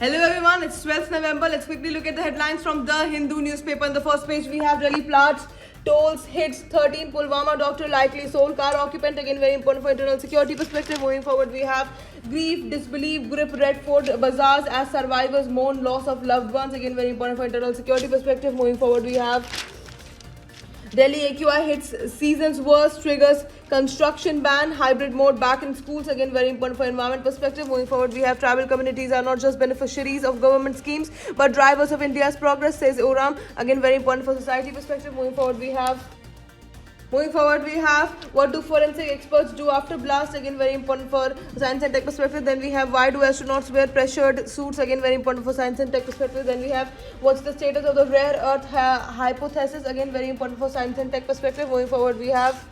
Hello everyone, it's 12th November. Let's quickly look at the headlines from the Hindu newspaper. On the first page, we have Delhi floods, tolls, hits 13, Pulwama doctor likely sole car occupant. Again, very important for internal security perspective. Moving forward, we have grief, disbelief, grip Red Fort bazaars as survivors mourn loss of loved ones. Again, very important for internal security perspective. Moving forward, we have Delhi AQI hits season's worst, triggers construction ban, hybrid mode back in schools. Again, very important for environment perspective. Moving forward, we have tribal communities are not just beneficiaries of government schemes, but drivers of India's progress, says Oram. Again, very important for society perspective. Moving forward, we have what do forensic experts do after blast? Again, very important for science and tech perspective. Then we have why do astronauts wear pressured suits? Again, very important for science and tech perspective. Then we have what's the status of the rare earth hypothesis? Again, very important for science and tech perspective. Moving forward, we have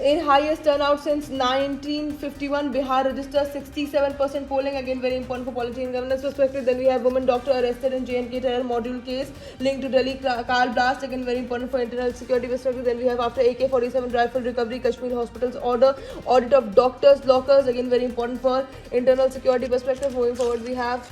in highest turnout since 1951, Bihar registers 67% polling. Again, very important for polity and governance perspective. Then we have woman doctor arrested in JNK terror module case linked to Delhi car blast. Again, very important for internal security perspective. Then we have after AK-47 rifle recovery, Kashmir hospitals order audit of doctors' lockers. Again, very important for internal security perspective. Moving forward, we have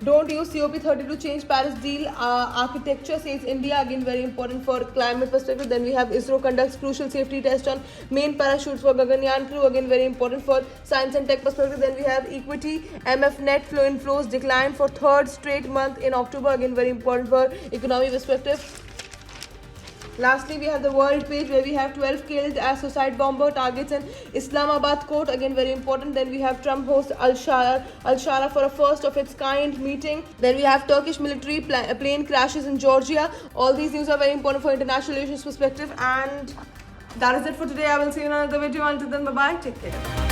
don't use COP30 to change Paris deal architecture, says India. Again, very important for climate perspective. Then we have ISRO conducts crucial safety test on main parachutes for Gaganyaan crew. Again, very important for science and tech perspective. Then we have equity MF net flow inflows decline for third straight month in October. Again, very important for economy perspective. Lastly, we have the world page where we have 12 killed as suicide bomber targets in Islamabad court. Again, very important. Then we have Trump hosts Al-Shara for a first of its kind meeting. Then we have Turkish military plane crashes in Georgia. All these news are very important for international relations perspective. And that is it for today. I will see you in another video. Until then, bye-bye. Take care.